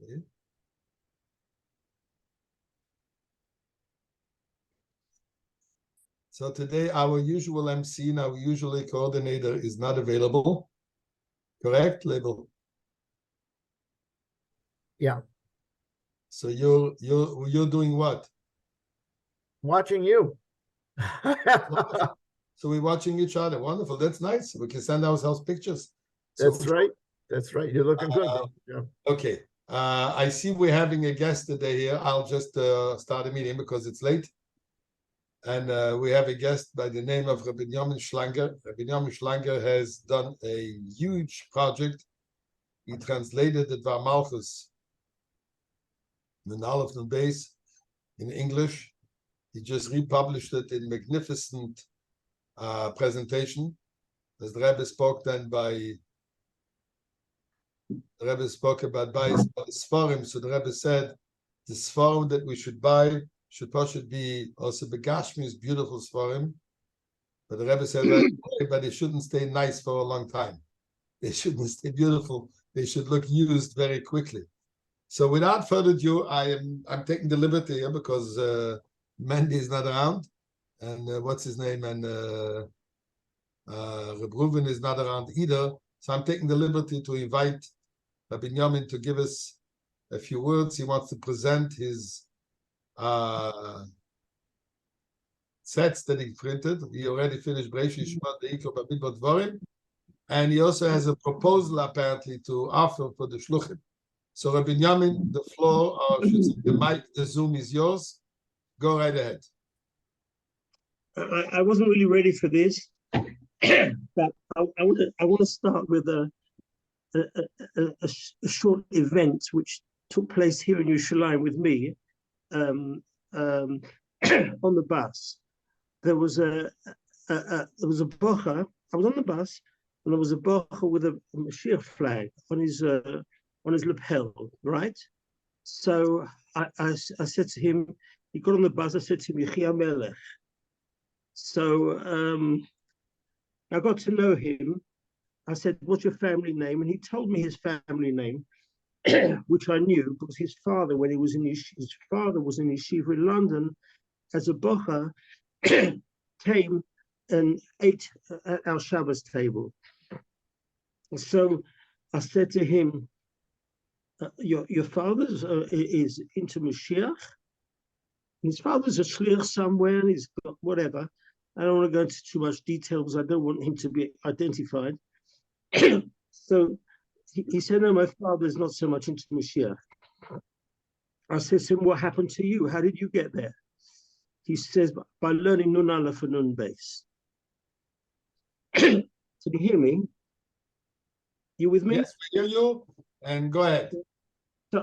Okay. So today our usual MC and our usually coordinator is not available. Correct, Label? Yeah. So you're doing what? Watching you. So we're watching each other. Wonderful. That's nice. We can send ourselves pictures. That's right. That's right. You're looking good. Yeah. Okay. I see we're having a guest today here. I'll just start a meeting because it's late. And we have a guest by the name of Rabbi Yamin Schlanger. Rabbi Yamin Schlanger has done a huge project. He translated the Dvar Malchus, the Aleph and Beis, in English. He just republished it in magnificent presentation. As the Rebbe spoke then the Rebbe spoke about buying Sfarim. So the Rebbe said the Sfarim that we should buy should be also Begashmi's beautiful Sfarim. But the Rebbe said, but they shouldn't stay nice for a long time. They shouldn't stay beautiful. They should look used very quickly. So without further ado, I'm taking the liberty here because Mandy is not around, and what's his name, and Reb Reuven is not around either. So I'm taking the liberty to invite Rabbi Yamin to give us a few words. He wants to present his sets that he printed. He already finished Breishi Shmat Deiko Bamidbar Dvorim, and he also has a proposal apparently to offer for the Shluchim. So Rabbi Yamin, the floor, or should say the mic, the Zoom is yours. Go right ahead. I wasn't really ready for this, but I want to start with a short event which took place here in Yerushalayim with me on the bus. There was a bocher. I was on the bus, and there was a bocher with a Mashiach flag on his lapel, right? So I said to him, he got on the bus. I said to him, Yechia Melech. So I got to know him. I said, what's your family name? And he told me his family name, which I knew because his father, when he was in his father was in yeshiva in London as a bocher, came and ate at our Shabbos table. So I said to him, your father is into Mashiach. His father's a shliach somewhere, and he's got whatever. I don't want to go into too much detail because I don't want him to be identified. So he said, no, my father is not so much into Mashiach. I said to him, what happened to you? How did you get there? He says, by learning Nun Aleph and Nun Beis. Can you hear me? You with me? Yes, we hear you. And go ahead.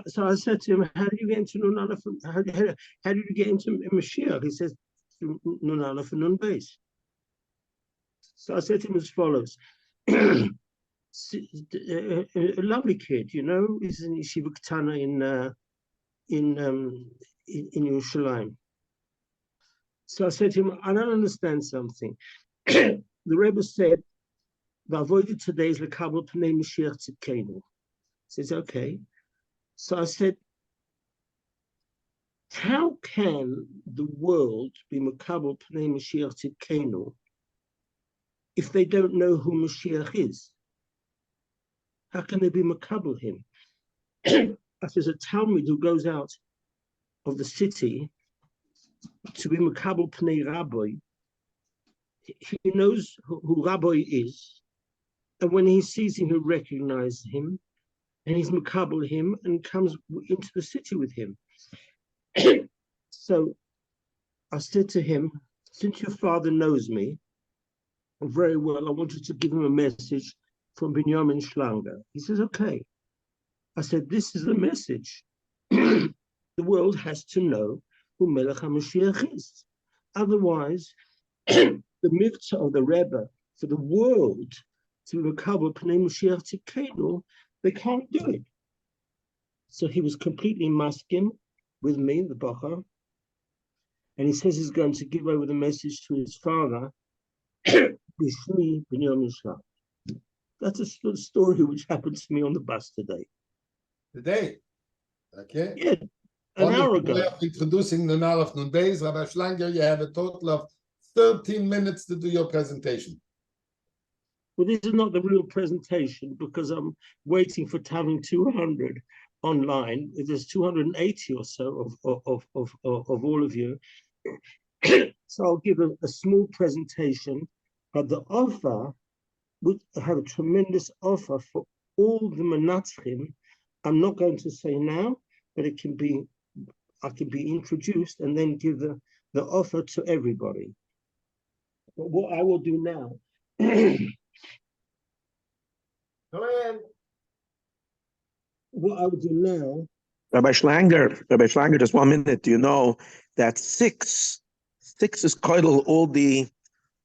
So I said to him, how did you get into Nun Aleph? How did you get into Mashiach? He says, Nun Aleph and Nun Beis. So I said to him as follows. A lovely kid, you know, he's in Yeshiva Ketana in Yerushalayim. So I said to him, I don't understand something. The Rebbe said, the avoided today is Lekabel Pnei Mashiach Tzidkenu. He says, okay. So I said, how can the world be Makabel Pnei Mashiach Tzidkenu if they don't know who Mashiach is? How can they be Makabel him? As there's a Talmud who goes out of the city to be Makabel Pnei Rabbi, he knows who Rabbi is, and when he sees him, he recognizes him, and he's Makabel him and comes into the city with him. So I said to him, since your father knows me very well, I wanted to give him a message from Binyamin Schlanger. He says, okay. I said, this is the message. The world has to know who Melech HaMashiach is. Otherwise, the mitzvah of the Rebbe for the world to recover Pnei Mashiach Tzidkenu, they can't do it. So he was completely masking with me, the Bacher, and he says he's going to give over the message to his father, Bishmi Binyamin Schlanger. That's a story which happened to me on the bus today. Today? Okay. Yeah, an Wonderful hour way ago. of introducing the Nal of Nun Beis. Rabbi Schlanger, you have a total of 13 minutes to do your presentation. Well, this is not the real presentation because I'm waiting for having 200 online. There's 280 or so of all of you. So I'll give a small presentation, but the offer would have a tremendous offer for all the Minatzchim. I'm not going to say now, but I can be introduced and then give the offer to everybody. But what I will do now, what I will do now, Rabbi Schlanger, just 1 minute. Do you know that six is koidel all the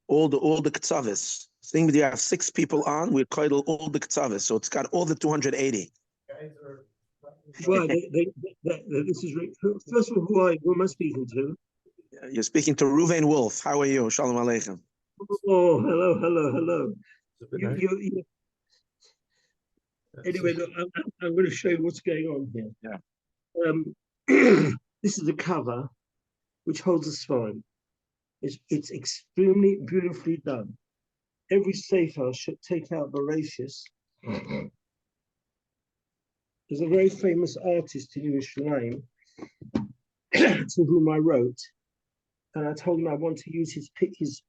ketzavis? Seeing that you have 6 people on, we koidel all the ketzavis, so it's got all the 280. well, this is first of all, who am I speaking to? You're speaking to Ruvain Wolf. How are you? Shalom Aleichem. Oh, hello. Anyway, look, I'm going to show you what's going on here. Yeah. This is the cover, which holds a spine. It's extremely beautifully done. Every sefer should take out Bereshis. There's a very famous artist in Yerushalayim to whom I wrote, and I told him I want to use his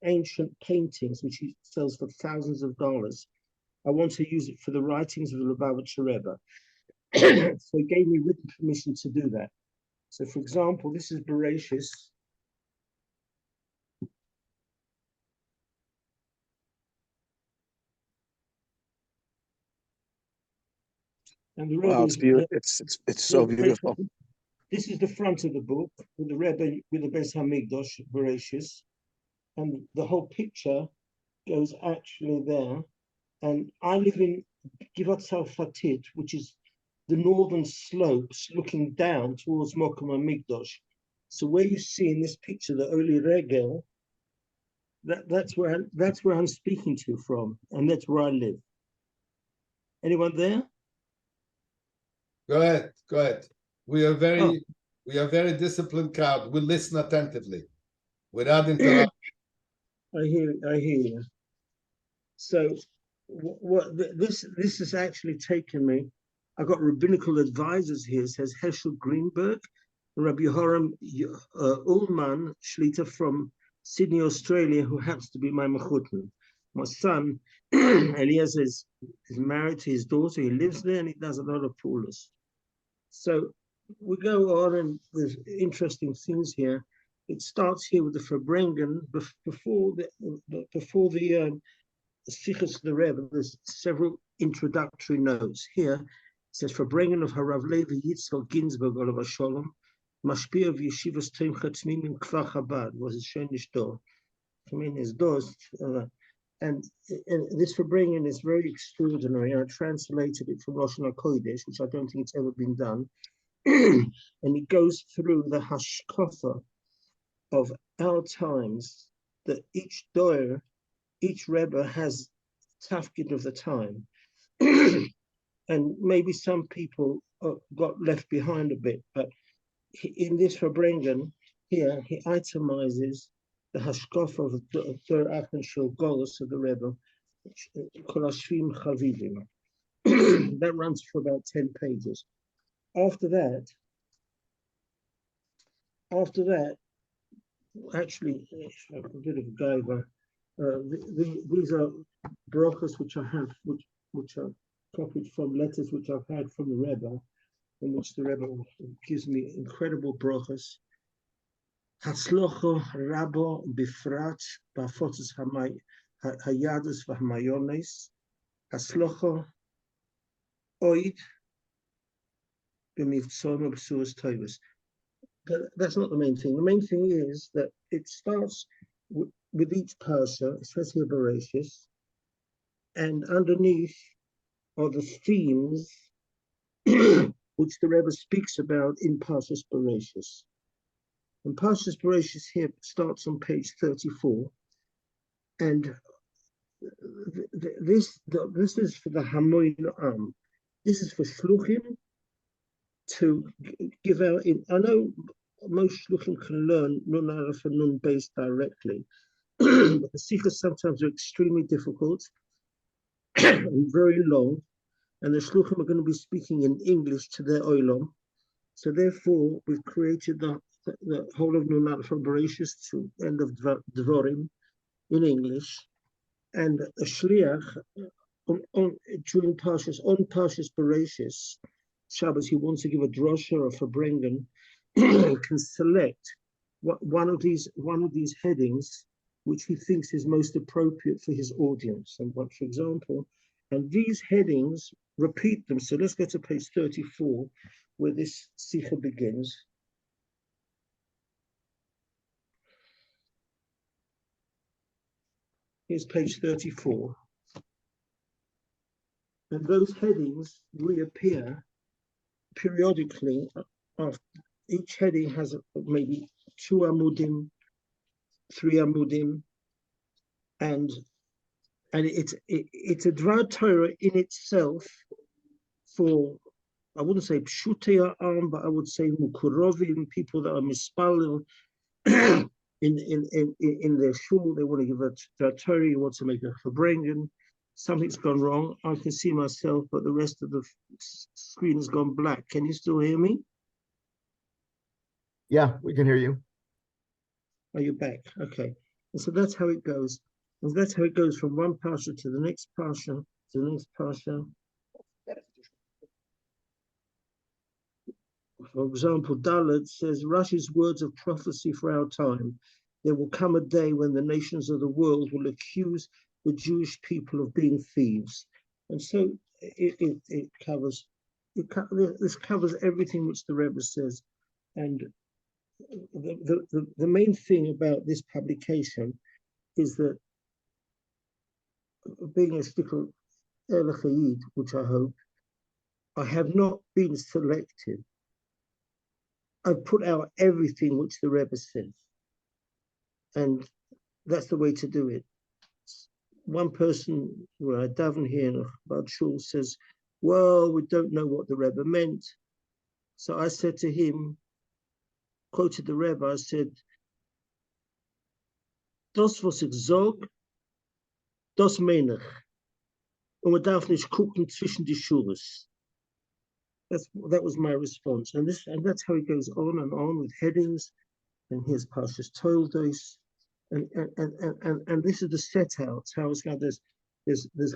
ancient paintings, which he sells for thousands of dollars. I want to use it for the writings of the Lubavitcher Rebbe. So he gave me written permission to do that. So, for example, this is Bereshis. And the Rebbe Wow, is, it's so beautiful. This is the front of the book with the Rebbe with the Beis Hamikdash Bereshis, and the whole picture goes actually there. And I live in Givat Salfatit, which is the northern slopes looking down towards Mokum Hamikdash. So where you see in this picture the Oli Regel, that's where I'm speaking to you from, and that's where I live. Anyone there? Go ahead. We are very disciplined crowd. We listen attentively, without interrupting. I hear you. So, this has actually taken me. I got rabbinical advisors here. It says Heschel Greenberg, Rabbi Yoram Ullman Shlita from Sydney, Australia, who happens to be my mechutner. My son Eliezer is married to his daughter. He lives there and he does a lot of pulas. So we go on, and there's interesting things here. It starts here with the Farbrengen before the Sichos of the Rebbe. There's several introductory notes here. It says Farbrengen of Harav Levi Yitzchak Ginsburg Olav Shalom, Mashpia of Yeshivas Teim Chatzmim in Kfar Chabad was his Shenish Dor. I mean, his doors. And this Farbrengen is very extraordinary. I translated it from Lashon HaKodesh, which I don't think it's ever been done. And it goes through the hashkafa of our times, that each doer, each Rebbe has tafkid of the time. And maybe some people got left behind a bit, but in this Farbrengen here, he itemizes the hashkafa of the third Achon Golos of the Rebbe, Kolashvim Chavivim. That runs for about 10 pages. After that, actually, a bit of a gaiva. These are brachas which I have, which are copied from letters which I've had from the Rebbe, in which the Rebbe gives me incredible brachas. Hatzlocho Rabo Bifrat Bafotzes Hayadus Vahmayones. Hatzlocho Oid B'mivtzon B'suas Toivus. But that's not the main thing. The main thing is that it starts with each parsha, especially Bereshis, and underneath are the themes which the Rebbe speaks about in Parshas Bereshis. And Parshas Bereshis here starts on page 34, and this is for the Hamoin Am. This is for Shluchim to give out. I know most shluchim can learn Nun Aleph and Nun Beis directly, but the sikhs sometimes are extremely difficult and very long, and the shluchim are going to be speaking in English to their olam. So therefore, we've created the whole of Nun Aleph from Bereshis to end of Dvorim in English, and a shliach during Parshas Bereshis Shabbos, he wants to give a drosha or a farbrengen, can select one of these headings which he thinks is most appropriate for his audience. And for example, and these headings repeat them. So let's go to page 34, where this sikha begins. Here's page 34. And those headings reappear periodically. Each heading has maybe 2 amudim, 3 amudim, and it's a Dvar Torah in itself for, I wouldn't say pshutei ha'am, but I would say mukurovim, people that are mispalil in their shul. They want to give a Dvar Torah, you want to make a farbrengen. Something's gone wrong. I can see myself, but the rest of the screen has gone black. Can you still hear me? Yeah, we can hear you. Are you back? Okay. And so that's how it goes. And that's how it goes from one parsha to the next parsha, to the next parsha. For example, Dalet says, Rashi's words of prophecy for our time. There will come a day when the nations of the world will accuse the Jewish people of being thieves. And so it covers, this covers everything which the Rebbe says. And the main thing about this publication is that, being a shtickle Elachayid, which I hope, I have not been selective. I've put out everything which the Rebbe says. And that's the way to do it. One person, where I daven here in Bad Shul, says, well, we don't know what the Rebbe meant. So I said to him, quoted the Rebbe, I said, das was ich sag, das meine ich. Und man darf nicht gucken zwischen die Schuhes. That was my response. And that's how it goes on with headings. And here's Parshas Toldos. And this is the set out, how it's got there's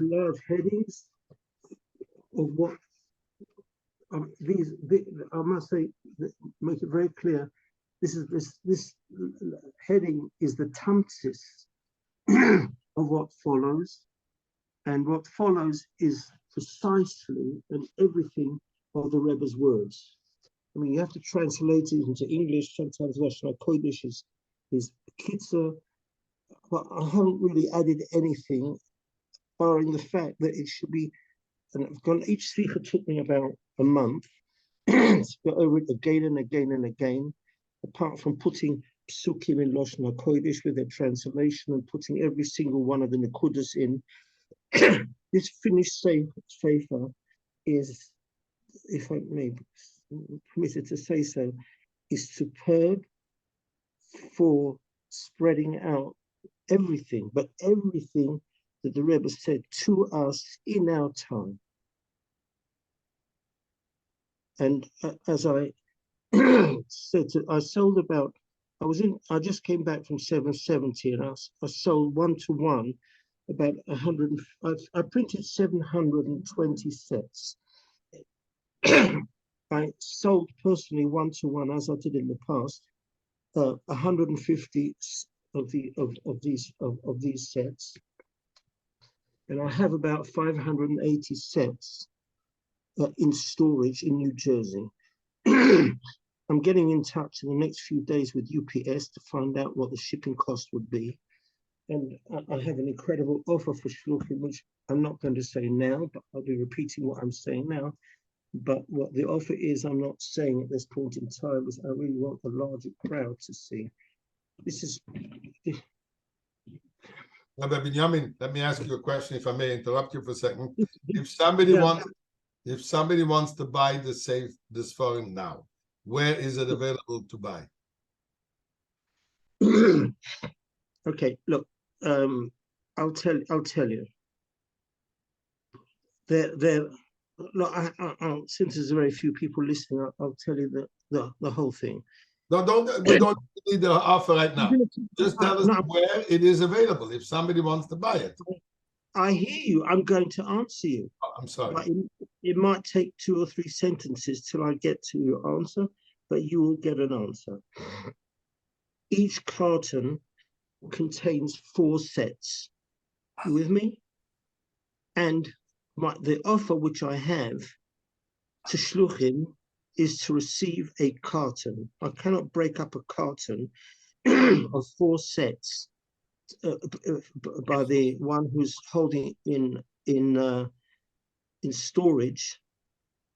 large headings of what I must say, make it very clear, this heading is the tamsis of what follows, and what follows is precisely and everything of the Rebbe's words. I mean, you have to translate it into English. Sometimes Lashon HaKodesh is Kitzur, but I haven't really added anything, barring the fact that it should be, and I've gone, each speaker took me about a month to go over it again and again and again, apart from putting psukim in Lashon HaKodesh with their translation and putting every single one of the nekudas in. This finished sefer is, if I may be permitted to say so, is superb for spreading out everything, but everything that the Rebbe said to us in our time. And as I said, I sold about, I just came back from 770 and I sold 1-to-1 about 100. I printed 720 sets. I sold personally 1-to-1, as I did in the past, 150 of these sets, and I have about 580 sets in storage in New Jersey. I'm getting in touch in the next few days with UPS to find out what the shipping cost would be. And I have an incredible offer for shluchim, which I'm not going to say now, but I'll be repeating what I'm saying now. But what the offer is, I'm not saying at this point in time, is I really want a larger crowd to see. This is... Rabbi Binyamin, let me ask you a question, if I may interrupt you for a second. If somebody wants If somebody wants to buy this foreign now, where is it available to buy? Okay, look, I'll tell you. Look, since there's very few people listening, I'll tell you the whole thing. No, we don't need the offer right now. Just tell us where it is available if somebody wants to buy it. I hear you. I'm going to answer you. Oh, I'm sorry. But it might take 2 or 3 sentences till I get to your answer, but you will get an answer. Each carton contains 4 sets. You with me? And the offer which I have to shluchim is to receive a carton. I cannot break up a carton of 4 sets by the one who's holding in storage.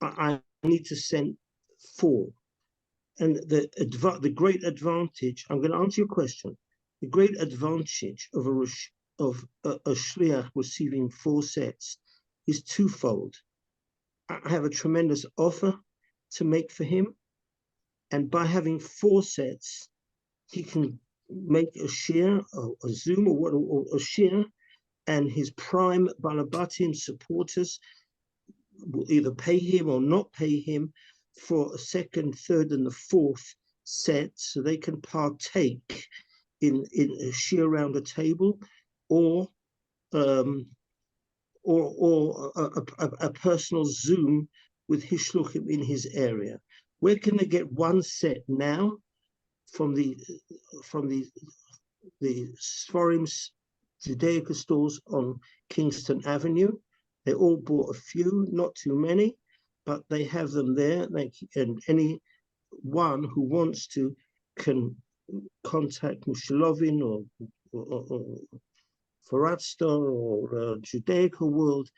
I need to send 4. And the great advantage, I'm going to answer your question. The great advantage of a shliach receiving 4 sets is twofold. I have a tremendous offer to make for him, and by having 4 sets, he can make a share, a Zoom or a share, and his prime Balabatim supporters will either pay him or not pay him for a 2nd, 3rd, and the 4th set, so they can partake in a share around a table, or a personal Zoom with his shluchim in his area. Where can they get 1 set now? From the Sforim's Judaica stores on Kingston Avenue. They all bought a few, not too many, but they have them there. And anyone who wants to can contact Mushalovin or Faratsta or Judaica World,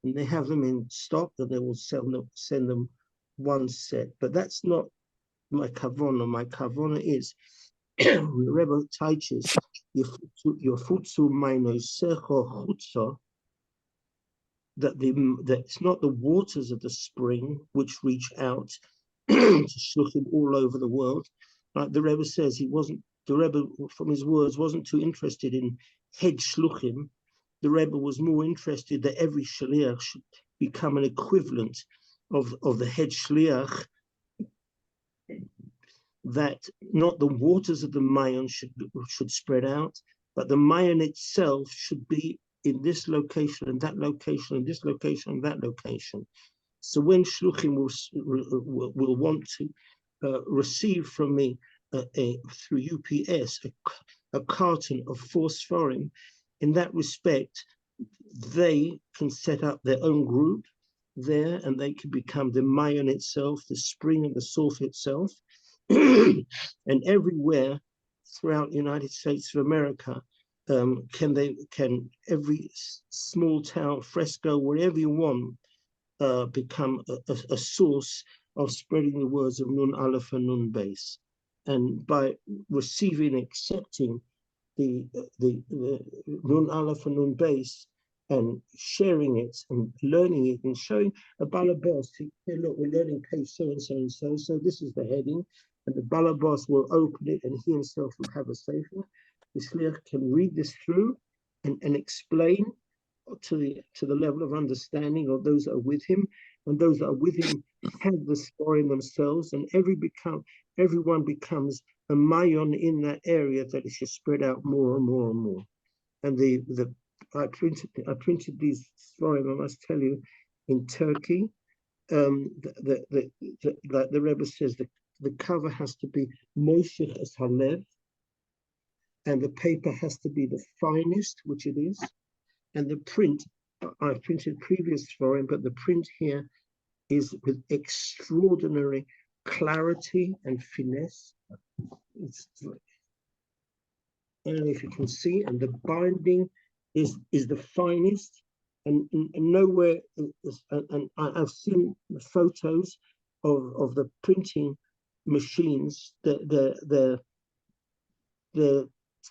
and they have them in stock, and they will send them 1 set. But that's not my kavona. My kavona is Rebbe teaches your futsu mainosecho chutza, that it's not the waters of the spring which reach out to shluchim all over the world. Like the Rebbe says, the Rebbe, from his words, wasn't too interested in head shluchim. The Rebbe was more interested that every shliach should become an equivalent of the head shliach, that not the waters of the Mayon should spread out, but the Mayon itself should be in this location and that location and this location and that location. So when shluchim will want to receive from me through UPS a carton of 4 sforim, in that respect, they can set up their own group there, and they can become the Mayon itself, the spring and the source itself. And everywhere throughout the United States of America, can every small town, Fresco, wherever you want, become a source of spreading the words of Nun Aleph and Nun Beis. And by receiving, accepting the Nun Aleph and Nun Beis, and sharing it and learning it and showing a balabos, hey, look, we're learning page so and so and so, so this is the heading, and the balabos will open it and he himself will have a sefer. The shliach can read this through and explain to the level of understanding of those that are with him, and those that are with him have the story themselves, and everyone becomes a mayon in that area, that it should spread out more and more and more. And I printed these stories, I must tell you, in Turkey. Like the Rebbe says, the cover has to be Moshech es Halev, and the paper has to be the finest, which it is. And the print, I've printed previous for him, but the print here is with extraordinary clarity and finesse. I don't know if you can see, and the binding is the finest, and nowhere. And I've seen the photos of the printing machines. They're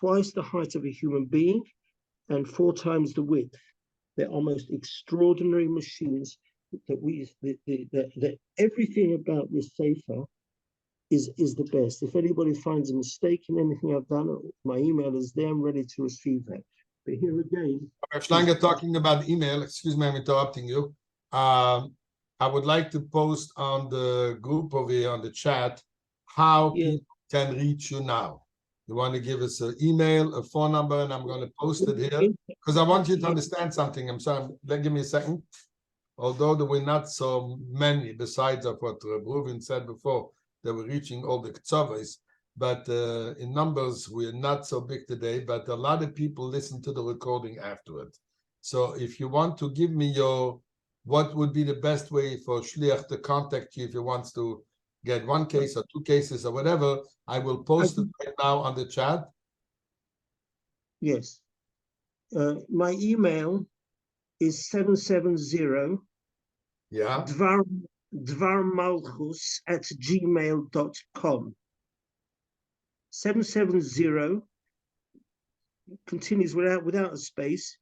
twice the height of a human being and 4 times the width. They're almost extraordinary machines that everything about this sefer is the best. If anybody finds a mistake in anything I've done, my email is there. I'm ready to receive that. But here again, Schlanger, talking about email, excuse me, I'm interrupting you. I would like to post on the group over here on the chat how people can reach you now. You want to give us an email, a phone number, and I'm going to post it here because I want you to understand something. I'm sorry, give me a second. Although there were not so many, besides of what Reuven said before, that were reaching all the ktsavos, but in numbers we're not so big today. But a lot of people listen to the recording afterwards. So if you want to give me what would be the best way for Shliach to contact you if he wants to get one case or two cases or whatever, I will post it right now on the chat. Yes. My email is 770 Yeah. dvarmalchus@gmail.com. 770 continues without a space.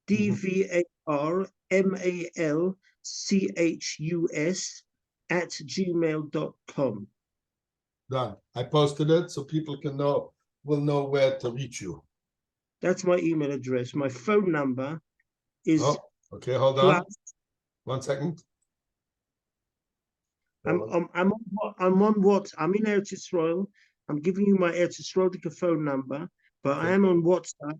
DVARMALCHUS@gmail.com. Done. I posted it so people will know where to reach you. That's my email address. My phone number is okay, hold on. 1 second. I'm on what? I'm in Eretz Yisrael. I'm giving you my Eretz Yisrael phone number, but I am on WhatsApp.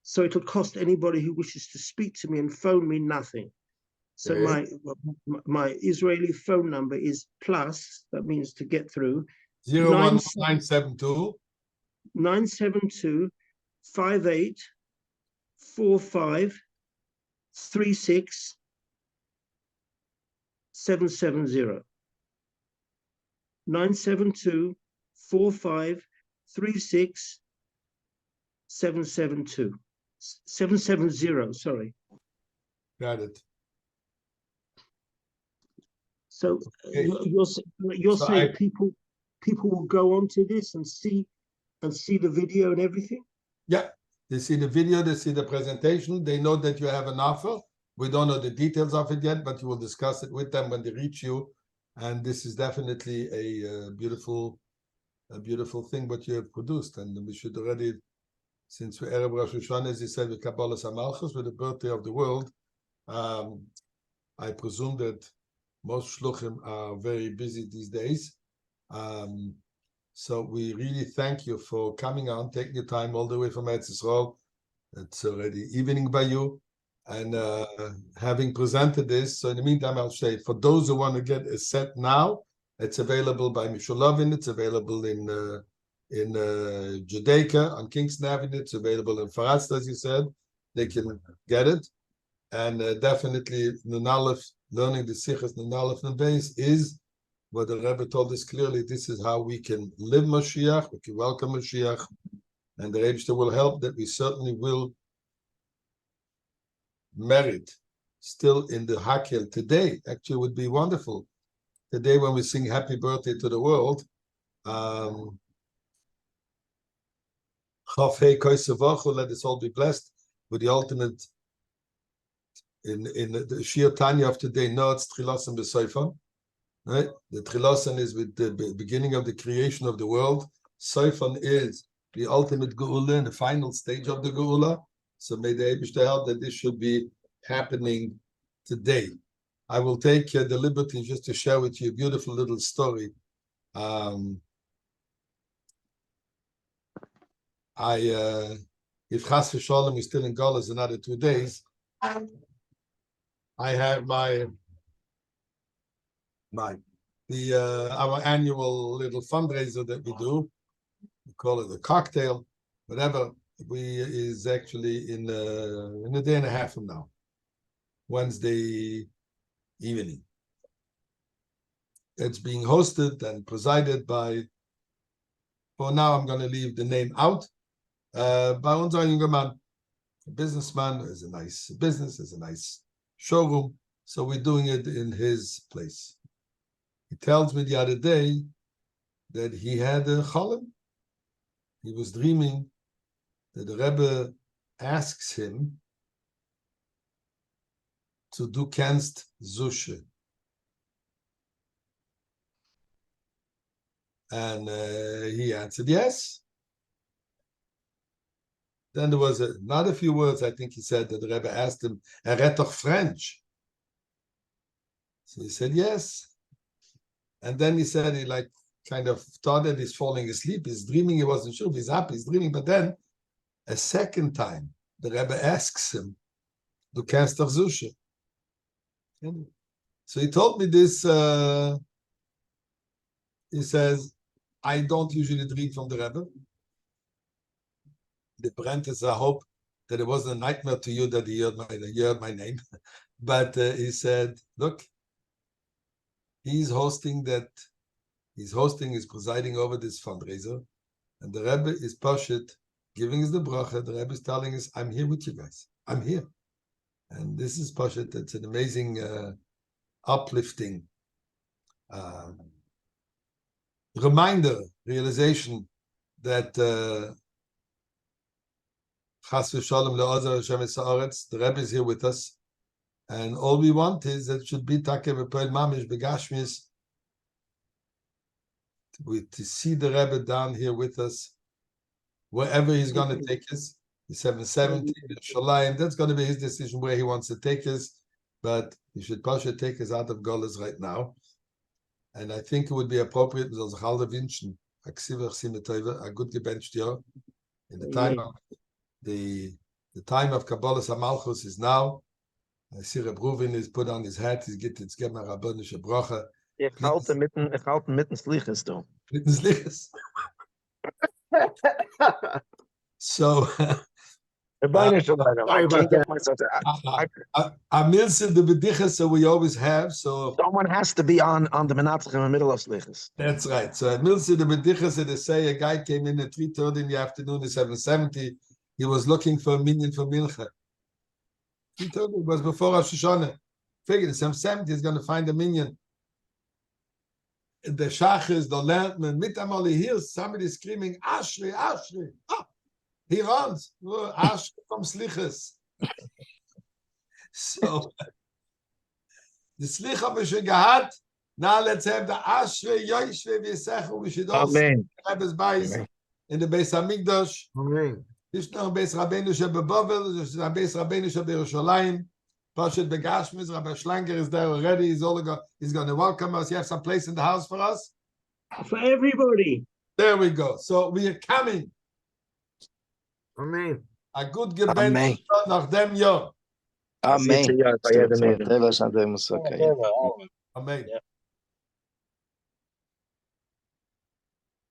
So it'll cost anybody who wishes to speak to me and phone me nothing. So my Israeli phone number is plus, that means to get through, 01972 972 58 45 36 770. 972 45 36 772. 770, sorry. Got it. So you're saying people will go onto this and see the video and everything? Yeah, they see the video, they see the presentation, they know that you have an offer. We don't know the details of it yet, but you will discuss it with them when they reach you. And this is definitely a beautiful thing what you have produced. And we should already, since we're Erev Rosh Hashanah, as you said, with Kabbalah Samalchus, with the birthday of the world, I presume that most shluchim are very busy these days. So we really thank you for coming on, taking your time all the way from Eretz Yisrael. It's already evening by you. And having presented this, so in the meantime, I'll say, for those who want to get a set now, it's available by Mishulavin, it's available in Judaica on Kingston Avenue, it's available in Farast, as you said, they can get it. And definitely, Nun learning the Sichas Nun Aleph and Beis is what the Rebbe told us clearly. This is how we can live Mashiach, we can welcome Mashiach, and the Rebbe will help that we certainly will merit still in the Hakel today. Actually, would be wonderful. Today, when we sing Happy Birthday to the World, let us all be blessed with the ultimate in the Shir Tanya of today. No, it's Trilosan B'Soifan. Right? The Trilosan is with the beginning of the creation of the world. Soifan is the ultimate Geula and the final stage of the Geula. So may the Eibishter help that this should be happening today. I will take the liberty just to share with you a beautiful little story. If Chas v'Sholem is still in Golas another 2 days, I have our annual little fundraiser that we do. We call it a cocktail, whatever. Is actually in a day and a half from now, Wednesday evening. It's being hosted and presided by, for now I'm going to leave the name out, by unser junger man, a businessman, has a nice business, has a nice showroom, so we're doing it in his place. He tells me the other day that he had a chalem. He was dreaming that the Rebbe asks him to du kennst Zusche. And he answered yes. Then there was not a few words, I think he said, that the Rebbe asked him, read doch French? So he said yes. And then he said he like kind of thought that he's falling asleep, he's dreaming, he wasn't sure if he's happy, he's dreaming. But then a second time, the Rebbe asks him, du kennst doch Zusche? So he told me this, he says, I don't usually dream from the Rebbe. The parenthesis, I hope that it wasn't a nightmare to you that he heard my name. But he said, look, he's presiding over this fundraiser, and the Rebbe is Pashit, giving us the bracha. The Rebbe is telling us, I'm here with you guys. I'm here. And this is Pashit. It's an amazing, uplifting realization that Chas v'shalom le'ozer Hashem esa'aretz, the Rebbe is here with us, and all we want is that it should be takeh v'poel mamish begashmis, to see the Rebbe down here with us, wherever he's going to take us. The 770, the Shalayim, that's going to be his decision where he wants to take us, but he should partially take us out of Golas right now. And I think it would be appropriate, a good gebencht year, in the time of the time of Kabbalas HaMalchus is now. I see Reb Reuven is put on his hat, he's getting his Gemma Rabbanische Bracha. Ich halte mitten Sliches, though. Mitten Sliches. So, Sorry about that. Amilse the Bediches, so we always have. So someone has to be on the Minatzchim in the middle of Sliches. That's right. So Amilse the Bediches, they say a guy came in at 3:30 in the afternoon at 7:70. He was looking for a minion for Milcha. 3:30 was before Rosh Hashanah. Figured at 7:70 he's going to find a minion. The Shachis, the Lantman, mitamol, he hears somebody screaming, Ashri, Ashri. Oh, he runs. Ashri from Sliches. So, the Slicha B'Shegahat, now let's have the Ashri, Yoshve, V'Yesechu, we should also have his Bais in the Beis HaMikdash. Amen. There's no Beis Rabbeinu Shebebavel, there's no Beis Rabbeinu Shebirushalayim. Pashat Begashmis, Rabbi Schlanger is there already. He's going to welcome us. You have some place in the house for us? For everybody. There we go. So we are coming. Amen. A good Gebet nach dem Jahr. Amen. Amen.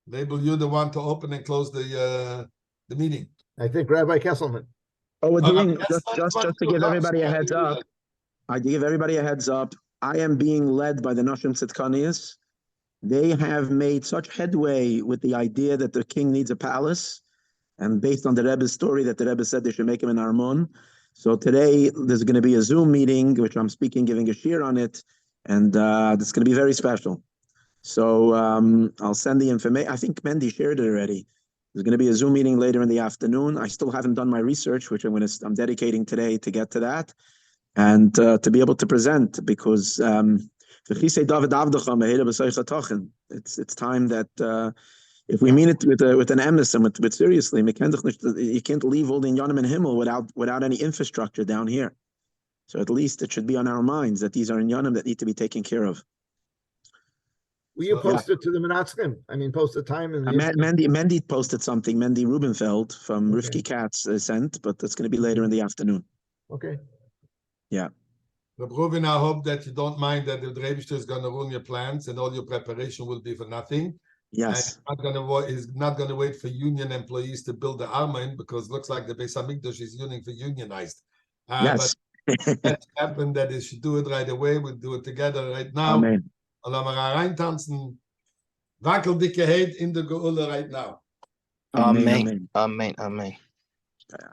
Label you the one to open and close the meeting. I think Rabbi Kesselman. Oh, we're doing just to give everybody a heads up. I give everybody a heads up. I am being led by the Noshim Tzidkanias. They have made such headway with the idea that the king needs a palace, and based on the Rebbe's story that the Rebbe said they should make him an Armon. So today there's going to be a Zoom meeting, which I'm speaking, giving a shir on it, and it's going to be very special. So I'll send the information. I think Mendy shared it already. There's going to be a Zoom meeting later in the afternoon. I still haven't done my research, which I'm dedicating today to get to that, and to be able to present, because it's time that if we mean it with an emes and with seriously, you can't leave all the Inyanim in Himmel without any infrastructure down here. So at least it should be on our minds that these are Inyanim that need to be taken care of. Will you post it to the Minatzchim? I mean, post the time. And Mendy posted something. Mendy Rubenfeld from Rifki Katz sent, but that's going to be later in the afternoon. Okay. Yeah. Reb Reuven, I hope that you don't mind that the Rebbe is going to ruin your plans and all your preparation will be for nothing. Yes. He's not going to wait for union employees to build the Armain, because it looks like the Beis HaMikdash is unionized. Yes. But that happened that they should do it right away. We'll do it together right now. Amen. Und wir reintanzen, wackeldicke Heid in der Geule right now. Amen. Amen. Amen. Ja.